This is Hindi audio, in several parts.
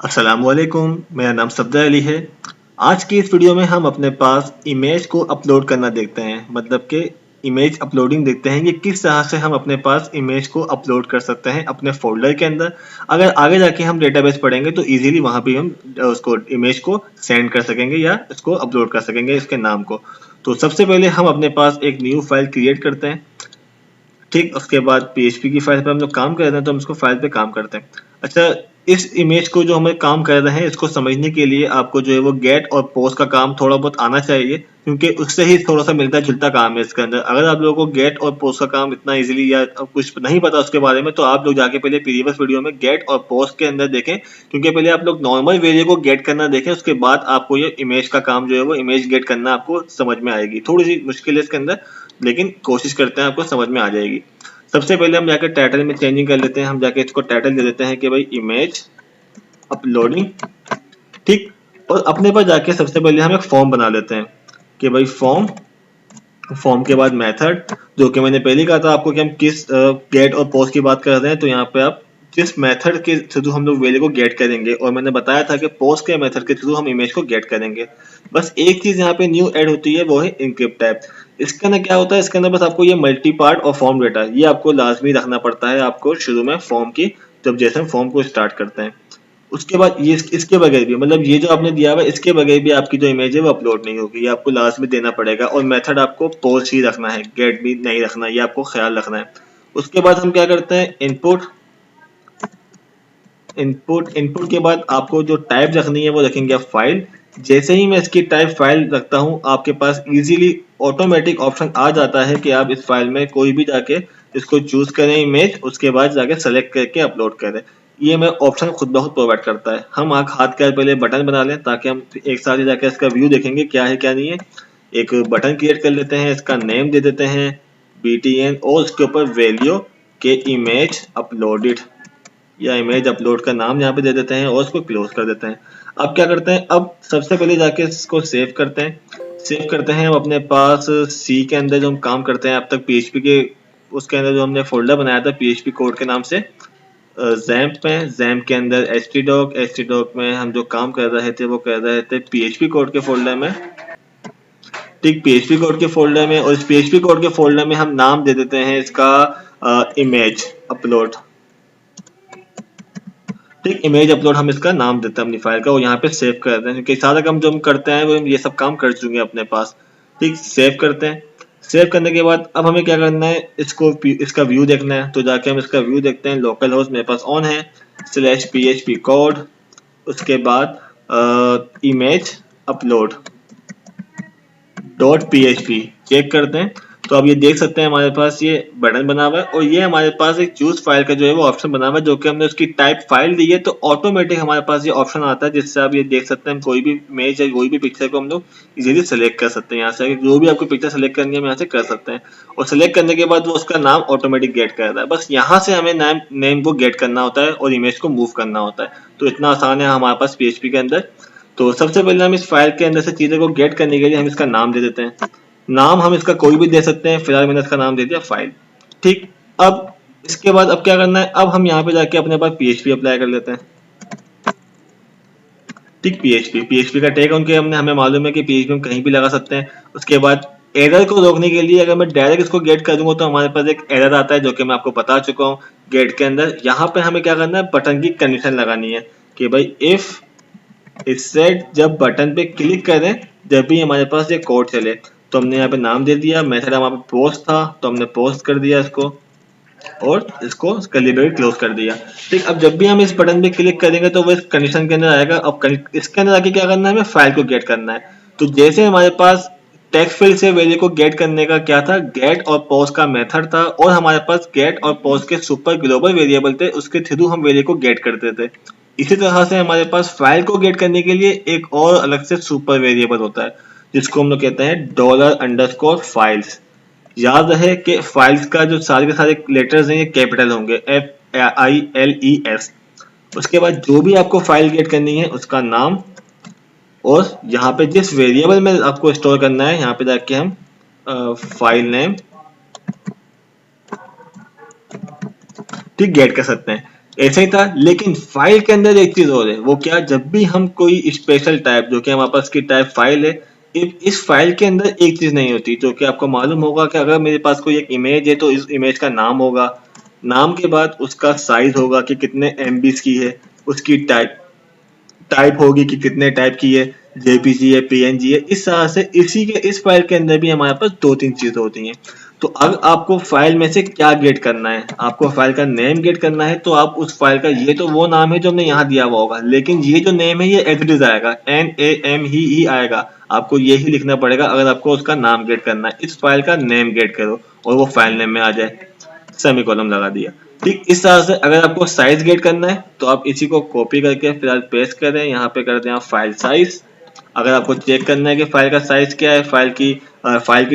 अस्सलामुअलैकुम, मेरा नाम सफदर अली है। आज की इस वीडियो में हम अपने पास इमेज को अपलोड करना देखते हैं, मतलब कि इमेज अपलोडिंग देखते हैं कि किस तरह से हम अपने पास इमेज को अपलोड कर सकते हैं अपने फोल्डर के अंदर। अगर आगे जाके हम डेटाबेस पढ़ेंगे तो इजीली वहां भी हम उसको इमेज को सेंड कर सकेंगे या इसको अपलोड कर सकेंगे इसके नाम को। तो सबसे पहले हम अपने पास एक न्यू फाइल क्रिएट करते हैं। ठीक, उसके बाद पीएचपी की फाइल पे हम लोग काम कर रहे हैं तो हम इसको फाइल पे काम करते हैं। अच्छा, इस इमेज को जो हमें काम कर रहे हैं इसको समझने के लिए आपको जो है वो गेट और पोस्ट का काम थोड़ा बहुत आना चाहिए, क्योंकि उससे ही थोड़ा सा मिलता जुलता काम है इसके अंदर। अगर आप लोगों को गेट और पोस्ट का काम इतना इजीली या कुछ नहीं पता उसके बारे में तो आप लोग जाके पहले प्रीवियस वीडियो में गेट और पोस्ट के अंदर देखें, क्योंकि पहले आप लोग नॉर्मल वेरिएबल को गेट करना देखें, उसके बाद आपको ये इमेज का काम जो है वो इमेज गेट करना आपको समझ में आएगी। थोड़ी सी मुश्किल है इसके अंदर, लेकिन कोशिश करते हैं आपको समझ में आ जाएगी। सबसे पहले हम जाके टाइटल में चेंजिंग कर लेते हैं। हम जाके इसको टाइटल दे देते हैं कि भाई इमेज अपलोडिंग। ठीक, और अपने पास जाके सबसे पहले हम एक फॉर्म बना लेते हैं कि भाई फॉर्म के बाद मेथड, जो कि मैंने पहले कहा था आपको कि हम किस गेट और पोस्ट की बात कर रहे हैं, तो यहाँ पे आप जिस मेथड के थ्रू हम लोग वैल्यू को गेट करेंगे, और मैंने बताया था कि पोस्ट के मेथड के थ्रू हम इमेज को गेट करेंगे। बस एक चीज यहाँ पे न्यू ऐड होती है, वो है इनक्रिप्ट टाइप। इसके अंदर क्या होता है, इसके अंदर बस आपको ये मल्टी पार्ट और फॉर्म डेटा ये आपको लाजमी रखना पड़ता है आपको शुरू में फॉर्म की, जब जैसे हम फॉर्म को स्टार्ट करते हैं। उसके बाद ये इसके बगैर भी, मतलब ये जो आपने दिया हुआ है इसके बगैर भी आपकी जो इमेज है वो अपलोड नहीं होगी, ये आपको लास्ट में देना पड़ेगा। और मेथड आपको पोस्ट ही रखना है, गेट भी नहीं रखना, ये आपको ख्याल रखना है। उसके बाद हम क्या करते हैं, इनपुट इनपुट इनपुट के बाद आपको जो टाइप रखनी है वो रखेंगे आप फाइल। जैसे ही मैं इसकी टाइप फाइल रखता हूँ, आपके पास इजीली ऑटोमेटिक ऑप्शन आ जाता है कि आप इस फाइल में कोई भी जाके इसको चूज करें इमेज, उसके बाद जाके सेलेक्ट करके अपलोड करें। ये मैं ऑप्शन खुद ब खुद प्रोवाइड करता है। हम हाथ का पहले बटन बना लें ताकि हम एक साथ ही जाके इसका व्यू देखेंगे क्या है क्या नहीं है। एक बटन क्रिएट कर लेते हैं, इसका नेम दे देते हैं BTN, और उसके ऊपर वैल्यू के इमेज अपलोडेड, या इमेज अपलोड का नाम यहाँ पे दे देते हैं और उसको क्लोज कर देते हैं। अब क्या करते हैं, अब सबसे पहले जाके इसको सेव करते हैं हम अपने पास सी के अंदर जो हम काम करते हैं अब तक PHP के, उसके अंदर जो हमने फोल्डर बनाया था PHP कोड के नाम से जैम्प में। जैम्प के अंदर htdoc में हम जो काम कर रहे थे वो कर रहे थे PHP कोड के फोल्डर में। ठीक, PHP कोड के फोल्डर में, और इस PHP कोड के फोल्डर में हम नाम दे देते हैं इसका इमेज अपलोड। ठीक, इमेज अपलोड हम इसका नाम देते हैं अपनी फाइल का, और यहाँ पे सेव कर देते हैं, क्योंकि सारा काम जो हम करते हैं वो ये सब काम कर चुके हैं अपने पास। ठीक, सेव करते हैं। सेव करने के बाद अब हमें क्या करना है, इसका व्यू देखना है, तो जाके हम इसका व्यू देखते हैं। लोकल होस्ट मेरे पास ऑन है, /php कोड, उसके बाद इमेज अपलोड .php चेक करते हैं। तो अब ये देख सकते हैं हमारे पास ये बटन बना हुआ है, और ये हमारे पास एक चूज फाइल का जो है वो ऑप्शन बना हुआ है, जो कि हमने उसकी टाइप फाइल दी है, तो ऑटोमेटिक हमारे पास ये ऑप्शन आता है, जिससे आप ये देख सकते हैं हम कोई भी इमेज या कोई भी पिक्चर को हम लोग इजीली सेलेक्ट कर सकते हैं। यहाँ से जो भी आपको पिक्चर सेलेक्ट करनी है हम यहाँ से कर सकते हैं, और सेलेक्ट करने के बाद वो उसका नाम ऑटोमेटिक गेट कर रहा है। बस यहाँ से हमें नेम को गेट करना होता है और इमेज को मूव करना होता है। तो इतना आसान है हमारे पास PHP के अंदर। तो सबसे पहले हम इस फाइल के अंदर से चीज़ों को गेट करने के लिए हम इसका नाम दे देते हैं। नाम हम इसका कोई भी दे सकते हैं, फिलहाल मैंने इसका नाम दे दिया फाइल। ठीक, अब इसके बाद अब क्या करना है, अब हम यहाँ पे जाके अपने पास PHP अप्लाई कर लेते हैं। ठीक, PHP का टैग उनके हमें मालूम है कि PHP हम कहीं भी लगा सकते हैं। उसके बाद एरर को रोकने के लिए अगर मैं डायरेक्ट इसको गेट कर दूंगा तो हमारे पास एक एरर आता है, जो कि मैं आपको बता चुका हूँ गेट के अंदर। यहाँ पे हमें क्या करना है, बटन की कंडीशन लगानी है कि भाई इफ इससे जब बटन पे क्लिक करें जब भी हमारे पास ये कोड चले। तो हमने यहाँ पे नाम दे दिया, मेथड हमारे पे पोस्ट था तो हमने पोस्ट कर दिया इसको, और इसको कैलिब्रेट क्लोज कर दिया। ठीक, अब जब भी हम इस बटन पे क्लिक करेंगे तो वो इस कंडीशन के अंदर आएगा। अब इसके अंदर आके क्या करना है, हमें फाइल को गेट करना है। तो जैसे हमारे पास टेक्स्ट फील्ड से वैल्यू को गेट करने का क्या था, गेट और पोस्ट का मेथड था, और हमारे पास गेट और पोस्ट के सुपर ग्लोबल वेरिएबल थे, उसके थ्रू हम वैल्यू को गेट करते थे। इसी तरह से हमारे पास फाइल को गेट करने के लिए एक और अलग से सुपर वेरिएबल होता है, जिसको हम लोग कहते हैं $_files। याद रहे कि फाइल्स का जो सारे के सारे लेटर्स हैं ये कैपिटल होंगे, FILES। उसके बाद जो भी आपको फाइल गेट करनी है उसका नाम, और यहाँ पे जिस वेरिएबल में आपको स्टोर करना है यहाँ पे जाके हम फाइल नेम ठीक गेट कर सकते हैं। ऐसे ही था, लेकिन फाइल के अंदर एक चीज और है। वो क्या? जब भी हम कोई स्पेशल टाइप, जो कि हमारे पास की टाइप फाइल है, इस फाइल के अंदर एक चीज नहीं होती, जो कि आपको मालूम होगा कि अगर मेरे पास कोई एक इमेज है तो इस इमेज का नाम होगा, नाम के बाद उसका साइज होगा कि कितने एमबीज की है, उसकी टाइप टाइप होगी कि कितने टाइप की है, जेपीजी है, पीएनजी है। इस तरह से इसी के इस फाइल के अंदर भी हमारे पास दो तीन चीजें होती हैं। तो अब आपको फाइल में से क्या गेट करना है? आपको फाइल का नेम गेट करना है। तो आप उस फाइल का, ये तो वो नाम है जो हमने यहाँ दिया हुआ होगा, लेकिन ये जो नेम है ये एज इट इज आएगा, NAM ही आएगा। आपको यही लिखना पड़ेगा अगर आपको उसका नाम गेट करना है। इस फाइल का नेम गेट करो और वो फाइल नेम में आ जाए, सेमीकोलन लगा दिया। ठीक इस तरह से अगर आपको साइज गेट करना है तो आप इसी को कॉपी करके फिलहाल पेस्ट करें, यहाँ पे कर दें आप फाइल साइज। अगर आपको चेक करना है कि फाइल का साइज क्या है, फाइल की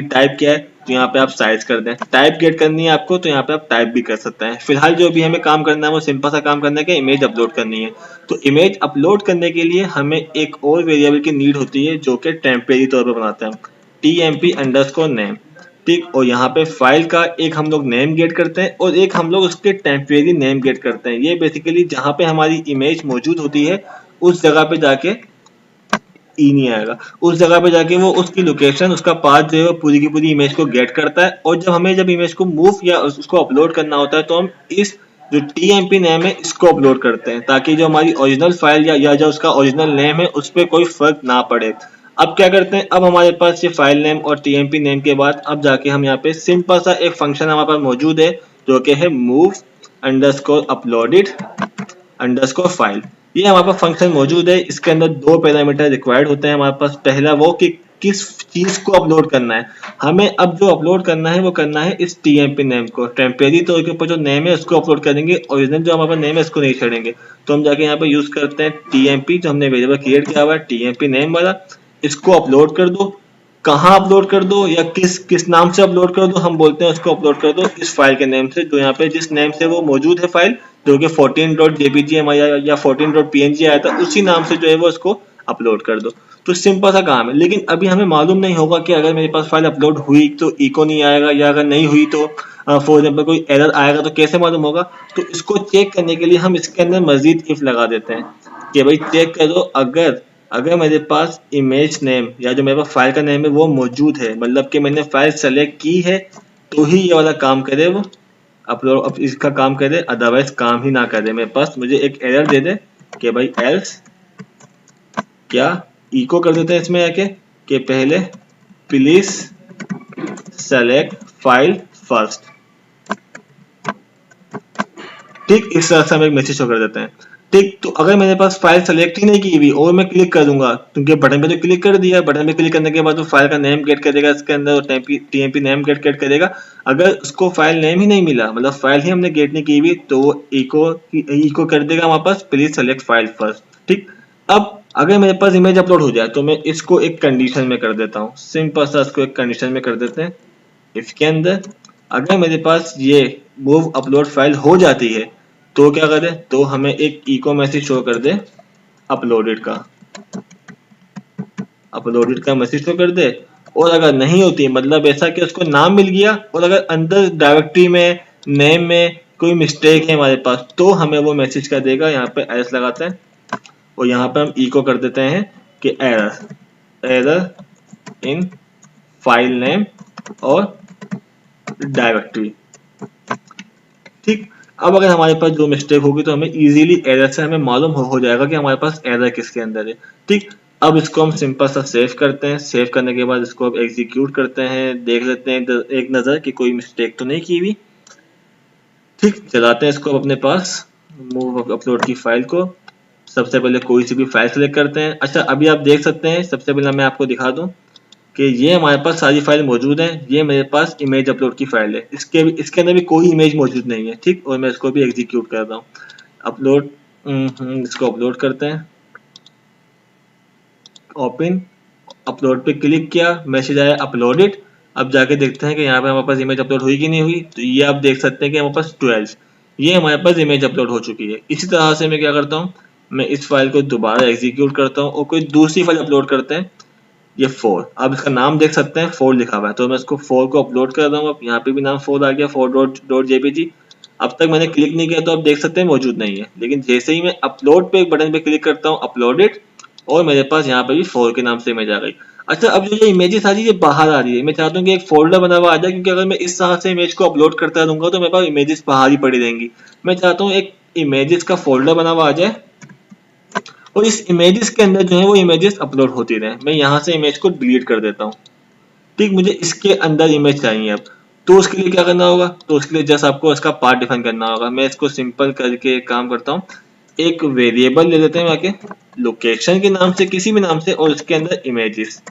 टाइप क्या है, तो यहाँ पे आप साइज कर दें। टाइप गेट करनी है आपको तो यहाँ पे आप टाइप भी कर सकते हैं। फिलहाल जो भी हमें काम करना है वो सिंपल सा काम करना है कि इमेज अपलोड करनी है। तो इमेज अपलोड करने के लिए हमें एक और वेरिएबल की नीड होती है जो कि टेम्परेरी तौर पर बनाते हैं, TMP_name। ठीक, और यहाँ पे फाइल का एक हम लोग नेम गेट करते हैं और एक हम लोग उसके टेम्परेरी नेम गेट करते हैं। ये बेसिकली जहाँ पे हमारी इमेज मौजूद होती है उस जगह पे जाके ई नहीं आएगा, उस जगह पे जाके वो उसकी लोकेशन, उसका पाथ जो है वो पूरी की पूरी इमेज को गेट करता है। और जब इमेज को मूव या उसको अपलोड करना होता है तो हम इस जो TMP नेम है इसको अपलोड करते हैं, ताकि जो हमारी ओरिजिनल फाइल या जो उसका ओरिजिनल नेम है उस पर कोई फर्क ना पड़े। अब क्या करते हैं, अब हमारे पास ये फाइल नेम और TMP नेम के बाद अब जाके हम यहाँ पे सिंपल सा एक फंक्शन हमारे पास मौजूद है जो कि है move_uploaded_file। ये हमारे पास फंक्शन मौजूद है। इसके अंदर दो पैरामीटर रिक्वायर्ड होते हैं हमारे पास। पहला वो कि किस चीज को अपलोड करना है। हमें अब जो अपलोड करना है वो करना है इस TMP नेम को। टेम्परेरी तौर के ऊपर जो नेम है उसको अपलोड करेंगे, ओरिजिनल जो हमारे पास नेम है उसको नहीं छोड़ेंगे। तो हम जाके यहाँ पे यूज करते हैं TMP, जो हमने वेरिएबल क्रिएट किया हुआ है TMP नेम वाला। इसको अपलोड कर दो। कहाँ अपलोड कर दो या किस किस नाम से अपलोड कर दो? हम बोलते हैं उसको अपलोड कर दो इस फाइल के नेम से, जो यहाँ पे जिस नेम से वो मौजूद है फाइल, जो कि 14.jpg या 14.png आया था, उसी नाम से जो है वो उसको अपलोड कर दो। तो सिंपल सा काम है। लेकिन अभी हमें मालूम नहीं होगा कि अगर मेरे पास फाइल अपलोड हुई तो इको नहीं आएगा, या अगर नहीं हुई तो फॉर एग्जाम्पल कोई एरर आएगा, तो कैसे मालूम होगा? तो इसको चेक करने के लिए हम इसके अंदर मजीद इफ लगा देते हैं कि भाई चेक करो, अगर अगर मेरे पास इमेज नेम या जो मेरे पास फाइल का नेम है वो मौजूद है, मतलब कि मैंने फाइल सेलेक्ट की है, तो ही ये वाला काम करे वो अपलोड, अब इसका काम करे, अदरवाइज काम ही ना करे। मेरे पास मुझे एक एरर दे दे कि भाई एल्स क्या, इको कर देते हैं इसमें आके कि पहले प्लीज सेलेक्ट फाइल फर्स्ट। ठीक इस तरह से हम एक मैसेज शो कर देते हैं। ठीक, तो अगर मेरे पास फाइल सेलेक्ट ही नहीं की हुई और मैं क्लिक कर दूंगा, क्योंकि बटन पे तो क्लिक कर दिया, बटन पे क्लिक करने के बाद वो फाइल का नेम गेट करेगा इसके अंदर, TMP नेम गेट करेगा। अगर उसको फाइल नेम ही नहीं मिला, मतलब फाइल ही हमने गेट नहीं की हुई, तो वो इको कर देगा हमारे पास प्लीज सेलेक्ट फाइल फर्स्ट। ठीक, अब अगर मेरे पास इमेज अपलोड हो जाए तो मैं इसको एक कंडीशन में कर देता हूँ। सिंपल सा इसको एक कंडीशन में कर देते हैं। इसके अंदर अगर मेरे पास ये मूव अपलोड फाइल हो जाती है तो क्या करे, तो हमें एक इको मैसेज शो कर दे अपलोडेड का मैसेज शो कर दे। और अगर नहीं होती, मतलब ऐसा कि उसको नाम मिल गया और अगर अंदर डायरेक्टरी में नेम में कोई मिस्टेक है हमारे पास, तो हमें वो मैसेज कर देगा। यहाँ पे एरर लगाते हैं और यहाँ पे हम इको कर देते हैं कि एरर इन फाइल नेम और डायरेक्टरी। ठीक, अब अगर हमारे पास जो मिस्टेक होगी तो हमें इजीली एरर से हमें मालूम हो जाएगा कि हमारे पास एरर किसके अंदर है। ठीक, अब इसको हम सिंपल सा सेव करते हैं। सेव करने के बाद इसको अब एग्जीक्यूट करते हैं, देख लेते हैं एक नज़र कि कोई मिस्टेक तो नहीं की हुई। ठीक, चलाते हैं इसको अब अपने पास मूव अपलोड की फाइल को। सबसे पहले कोई सी भी फाइल सेलेक्ट करते हैं। अच्छा, अभी आप देख सकते हैं, सबसे पहले मैं आपको दिखा दूं कि ये हमारे पास सारी फाइल मौजूद हैं। ये मेरे पास इमेज अपलोड की फाइल है, इसके अंदर भी कोई इमेज मौजूद नहीं है। ठीक, और मैं इसको भी एग्जीक्यूट कर रहा हूँ। अपलोड, इसको अपलोड करते हैं। ओपन, अपलोड पे क्लिक किया, मैसेज आया अपलोडेड। अब जाके देखते हैं कि यहाँ पे हमारे पास इमेज अपलोड हुई कि नहीं हुई। तो ये आप देख सकते हैं कि हमारे पास 12 ये हमारे पास इमेज अपलोड हो चुकी है। इसी तरह से मैं क्या करता हूँ, मैं इस फाइल को दोबारा एग्जीक्यूट करता हूँ और कोई दूसरी फाइल अपलोड करते हैं। ये 4, अब इसका नाम देख सकते हैं 4 लिखा हुआ है, तो मैं इसको 4 को अपलोड कर रहा हूँ। अब यहाँ पे भी नाम 4 आ गया, 4.jpg। अब तक मैंने क्लिक नहीं किया तो आप देख सकते हैं मौजूद नहीं है, लेकिन जैसे ही मैं अपलोड पे एक बटन पे क्लिक करता हूँ, अपलोडेड, और मेरे पास यहाँ पे भी 4 के नाम से इमेज आ गई। अच्छा, अब जो ये इमेजेस आ रही है ये बाहर आ रही है, मैं चाहता हूँ कि एक फोल्डर बना हुआ आ जाए, क्योंकि अगर मैं इस तरह से इमेज को अपलोड करता रहूंगा तो मेरे पास इमेजेस बाहर ही पड़ी रहेंगी। मैं चाहता हूँ एक इमेजेस का फोल्डर बना हुआ आ जाए और इस इमेजेस के अंदर जो है वो इमेजेस अपलोड होती रहे। मैं यहाँ से इमेज को डिलीट कर देता हूँ। ठीक, मुझे इसके अंदर इमेज चाहिए अब, तो उसके लिए क्या करना होगा, तो उसके लिए जस्ट आपको इसका पार्ट डिफाइन करना होगा। मैं इसको सिंपल करके एक काम करता हूँ, एक वेरिएबल ले लेते हैं आके लोकेशन के नाम से, किसी भी नाम से, और उसके अंदर इमेजेस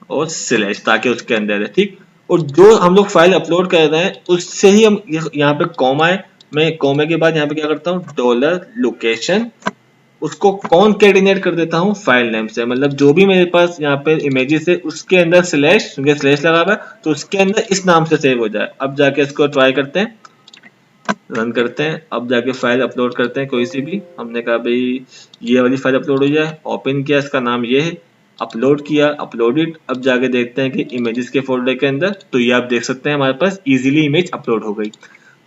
और स्लैश, ताकि उसके अंदर है। ठीक, और जो हम लोग फाइल अपलोड कर रहे हैं उससे ही हम यहाँ पे कॉमा है, मैं कॉमा के बाद यहाँ पे क्या करता हूँ, डॉलर लोकेशन, उसको कॉनकैटिनेट कर देता हूँ फाइल नेम से, मतलब जो भी मेरे पास यहाँ पे इमेजेस है उसके अंदर स्लैश, क्योंकि स्लैश लगा हुआ है तो उसके अंदर इस नाम से सेव हो जाए। अब जाके इसको ट्राई करते हैं, रन करते हैं, अब जाके फाइल अपलोड करते हैं कोई सी भी। हमने कहा भाई ये वाली फाइल अपलोड हो जाए, ओपन किया, इसका नाम ये है, अपलोड किया, अपलोडेड। अब जाके देखते हैं कि इमेजेस के फोल्डर के अंदर, तो ये आप देख सकते हैं हमारे पास इजीली इमेज अपलोड हो गई।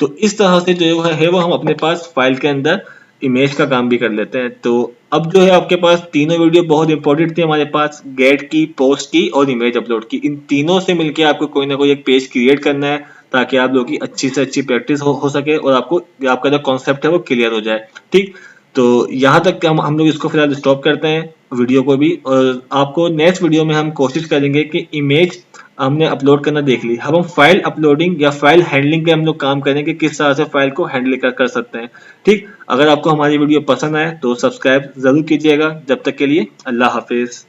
तो इस तरह से जो है वो हम अपने पास फाइल के अंदर इमेज का काम भी कर लेते हैं। तो अब जो है आपके पास तीनों वीडियो बहुत इंपॉर्टेंट थी हमारे पास, गेट की, पोस्ट की और इमेज अपलोड की। इन तीनों से मिलके आपको कोई ना कोई एक पेज क्रिएट करना है, ताकि आप लोगों की अच्छी से अच्छी प्रैक्टिस हो सके और आपको आपका जो कॉन्सेप्ट है वो क्लियर हो जाए। ठीक, तो यहाँ तक हम लोग इसको फिलहाल स्टॉप करते हैं वीडियो को भी, और आपको नेक्स्ट वीडियो में हम कोशिश करेंगे कि इमेज हमने अपलोड करना देख ली, अब हम फाइल अपलोडिंग या फाइल हैंडलिंग पे हम लोग काम करेंगे, किस तरह से फाइल को हैंडल कर सकते हैं। ठीक, अगर आपको हमारी वीडियो पसंद आए तो सब्सक्राइब जरूर कीजिएगा। जब तक के लिए अल्लाह हाफिज।